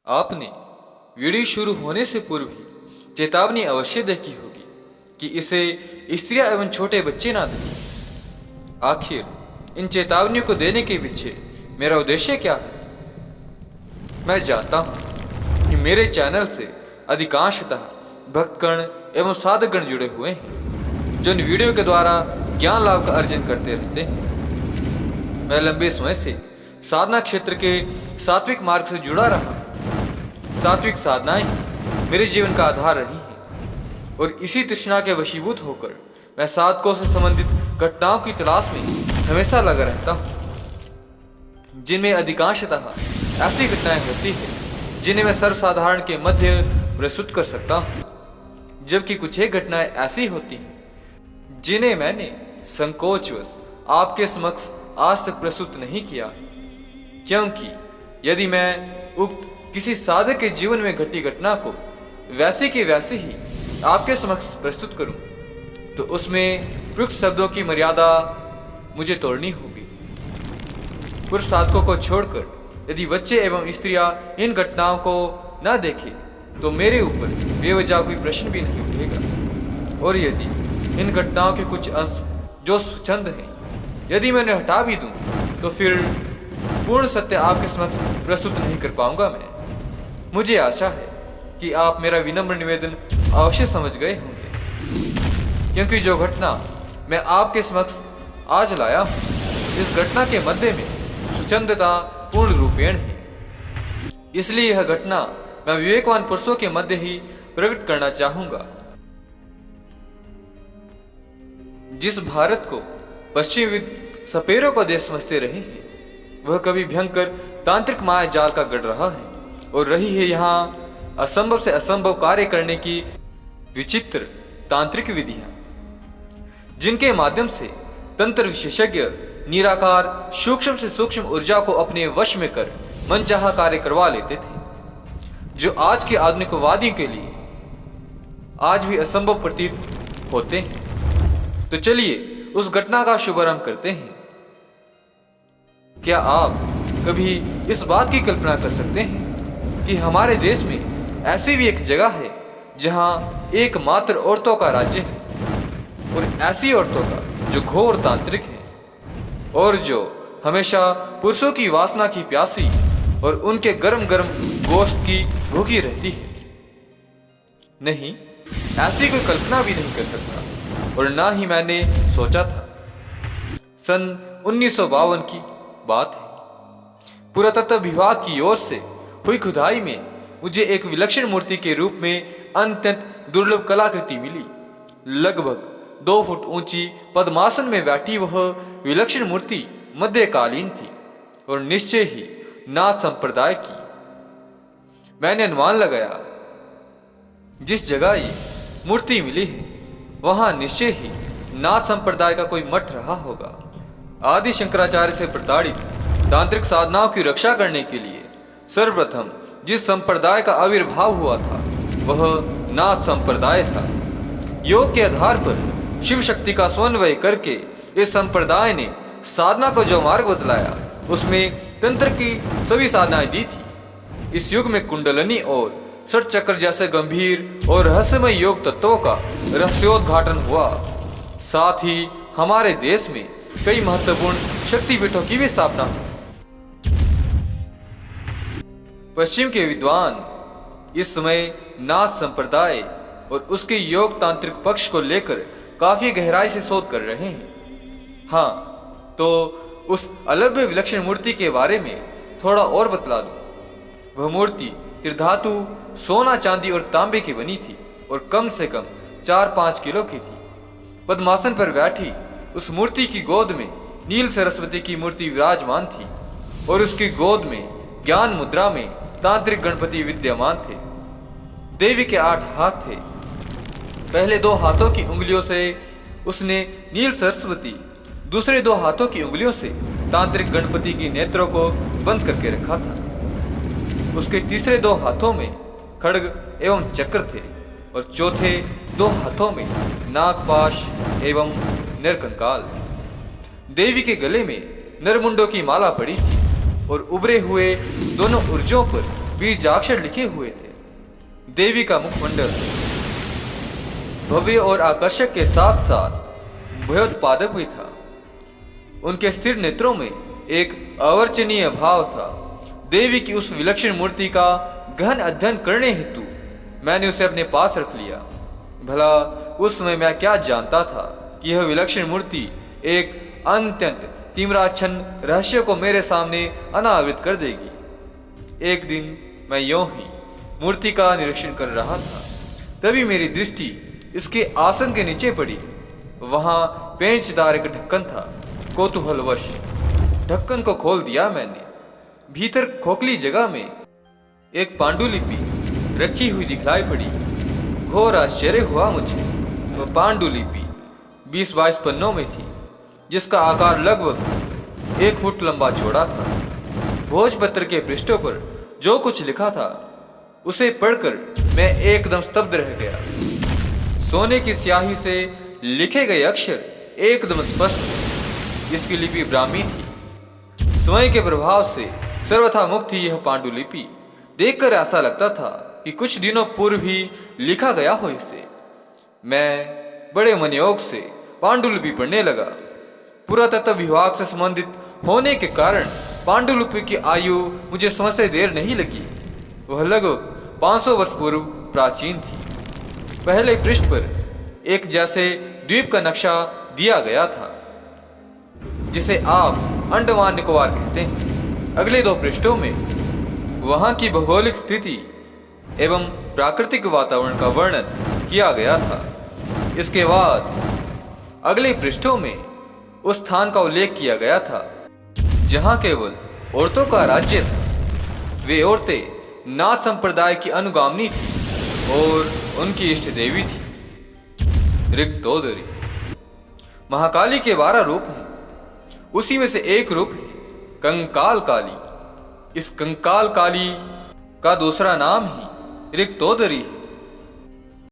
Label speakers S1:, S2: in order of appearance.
S1: आपने वीडियो शुरू होने से पूर्व ही चेतावनी अवश्य देखी होगी कि इसे स्त्रियां एवं छोटे बच्चे ना देखें। आखिर इन चेतावनियों को देने के पीछे मेरा उद्देश्य क्या है? मैं जानता हूं कि मेरे चैनल से अधिकांशतः भक्तगण एवं साधकगण जुड़े हुए हैं, जो इन वीडियो के द्वारा ज्ञान लाभ का अर्जन करते रहते हैं। मैं लंबे समय से साधना क्षेत्र के सात्विक मार्ग से जुड़ा रहा। सात्विक साधनाएं मेरे जीवन का आधार रही हैं और इसी तृष्णा के वशीभूत होकर मैं साधकों से संबंधित घटनाओं की तलाश में हमेशा लगा रहता हूँ, जिनमें अधिकांशतः ऐसी घटनाएं होती हैं जिन्हें मैं सर्वसाधारण के मध्य प्रस्तुत कर सकता हूँ, जबकि कुछ एक घटनाएं ऐसी होती हैं जिन्हें मैंने संकोचवश आपके समक्ष आज तक प्रस्तुत नहीं किया, क्योंकि यदि मैं उक्त किसी साधक के जीवन में घटी घटना को वैसे के वैसे ही आपके समक्ष प्रस्तुत करूं, तो उसमें प्रयुक्त शब्दों की मर्यादा मुझे तोड़नी होगी। पुरुष साधकों को छोड़कर यदि बच्चे एवं स्त्रियां इन घटनाओं को न देखें तो मेरे ऊपर बेवजह कोई प्रश्न भी नहीं उठेगा, और यदि इन घटनाओं के कुछ अंश जो स्वच्छंद हैं, यदि मैं उन्हें हटा भी दूं तो फिर पूर्ण सत्य आपके समक्ष प्रस्तुत नहीं कर पाऊंगा। मुझे आशा है कि आप मेरा विनम्र निवेदन अवश्य समझ गए होंगे, क्योंकि जो घटना मैं आपके समक्ष आज लाया हूं, इस घटना के मध्य में स्वच्छंदता पूर्ण रूपेण है। इसलिए यह घटना मैं विवेकवान पुरुषों के मध्य ही प्रकट करना चाहूंगा। जिस भारत को पश्चिमविद सपेरों का देश समझते रहे हैं, वह कभी भयंकर तांत्रिक माया जाल का गढ़ रहा है और रही है यहाँ असंभव से असंभव कार्य करने की विचित्र तांत्रिक विधियां, जिनके माध्यम से तंत्र विशेषज्ञ निराकार सूक्ष्म से सूक्ष्म ऊर्जा को अपने वश में कर मनचाहा कार्य करवा लेते थे, जो आज के आधुनिकवादियों के लिए आज भी असंभव प्रतीत होते हैं। तो चलिए उस घटना का शुभारंभ करते हैं। क्या आप कभी इस बात की कल्पना कर सकते हैं कि हमारे देश में ऐसी भी एक जगह है जहां एकमात्र औरतों का राज्य है, और ऐसी औरतों का जो घोर तांत्रिक है और जो हमेशा पुरुषों की वासना की प्यासी और उनके गर्म गर्म गोश्त की भूखी रहती है? नहीं, ऐसी कोई कल्पना भी नहीं कर सकता, और ना ही मैंने सोचा था। सन 1952 की बात है। पुरातत्व विभाग की ओर से हुई खुदाई में मुझे एक विलक्षण मूर्ति के रूप में अत्यंत दुर्लभ कलाकृति मिली। लगभग 2 फुट ऊंची पद्मासन में बैठी वह विलक्षण मूर्ति मध्यकालीन थी और निश्चय ही नाथ संप्रदाय की। मैंने अनुमान लगाया, जिस जगह ये मूर्ति मिली है वहां निश्चय ही नाथ संप्रदाय का कोई मठ रहा होगा। आदि शंकराचार्य से प्रताड़ित तांत्रिक साधनाओं की रक्षा करने के लिए सर्वप्रथम जिस संप्रदाय का आविर्भाव हुआ था वह नाथ संप्रदाय था। योग के आधार पर शिव शक्ति का समन्वय करके इस संप्रदाय ने साधना को जो मार्ग बतलाया, उसमें तंत्र की सभी साधनाएं दी थी। इस युग में कुंडलनी और षट चक्र जैसे गंभीर और रहस्यमय योग तत्वों का रहस्योद्घाटन हुआ। साथ ही हमारे देश में कई महत्वपूर्ण शक्तिपीठों की भी स्थापना हुई। पश्चिम के विद्वान इस समय नाथ संप्रदाय और उसके योग तांत्रिक पक्ष को लेकर काफी गहराई से शोध कर रहे हैं। हाँ, तो उस अलभ्य विलक्षण मूर्ति के बारे में थोड़ा और बतला दूं। वह मूर्ति त्रिधातु, सोना, चांदी और तांबे की बनी थी और कम से कम 4-5 किलो की थी। पद्मासन पर बैठी उस मूर्ति की गोद में नील सरस्वती की मूर्ति विराजमान थी और उसकी गोद में ज्ञान मुद्रा में तांत्रिक गणपति विद्यमान थे। देवी के 8 हाथ थे। पहले 2 हाथों की उंगलियों से उसने नील सरस्वती, दूसरे 2 हाथों की उंगलियों से तांत्रिक गणपति के नेत्रों को बंद करके रखा था। उसके तीसरे 2 हाथों में खड्ग एवं चक्र थे और चौथे 2 हाथों में नागपाश एवं नरकंकाल। देवी के गले में नरमुंडों की माला पड़ी थी और उभरे हुए दोनों ऊर्जों पर बीजाक्षर लिखे हुए थे। देवी का मुखमंडल भव्य और आकर्षक के साथ साथ भयोत्पादक भी था। उनके स्थिर नेत्रों में एक अवर्चनीय भाव था। देवी की उस विलक्षण मूर्ति का गहन अध्ययन करने हेतु मैंने उसे अपने पास रख लिया। भला उस समय मैं क्या जानता था कि यह विलक्षण मूर्ति एक अत्यंत तीव्राच्छन्न रहस्य को मेरे सामने अनावृत कर देगी। एक दिन मैं यूं ही मूर्ति का निरीक्षण कर रहा था, तभी मेरी दृष्टि इसके आसन के नीचे पड़ी। वहां पेंचदार एक ढक्कन था। कौतूहलवश ढक्कन को खोल दिया मैंने। भीतर खोखली जगह में एक पांडुलिपि रखी हुई दिखलाई पड़ी। घोर आश्चर्य हुआ मुझे। वह पांडुलिपि 20-22 पन्नों में थी, जिसका आकार लगभग 1 फुट लंबा चौड़ा था। भोजपत्र के पृष्ठों पर जो कुछ लिखा था उसे पढ़कर मैं एकदम स्तब्ध रह गया। सोने की स्याही से लिखे गए अक्षर एकदम स्पष्ट थे। इसकी लिपि ब्राह्मी थी। समय के प्रभाव से सर्वथा मुक्त थी यह पांडुलिपि। देखकर ऐसा लगता था कि कुछ दिनों पूर्व ही लिखा गया हो इसे। मैं बड़े मनयोग से पांडुलिपि पढ़ने लगा। पुरातत्व विभाग से संबंधित होने के कारण पांडुलिपि की आयु मुझे समझते देर नहीं लगी। वह लगभग 500 वर्ष पूर्व प्राचीन थी। पहले पृष्ठ पर एक जैसे द्वीप का नक्शा दिया गया था, जिसे आप अंडमान निकोबार कहते हैं। अगले 2 पृष्ठों में वहां की भौगोलिक स्थिति एवं प्राकृतिक वातावरण का वर्णन किया गया था। इसके बाद अगले पृष्ठों में उस स्थान का उल्लेख किया गया था जहां केवल औरतों का राज्य था। वे औरतें नाथ संप्रदाय की अनुगामिनी थी और उनकी इष्ट देवी थी ऋक्तोदरी। महाकाली के 12 रूप हैं। उसी में से एक रूप है कंकाल काली। इस कंकाल काली का दूसरा नाम ही ऋक्तोदरी है।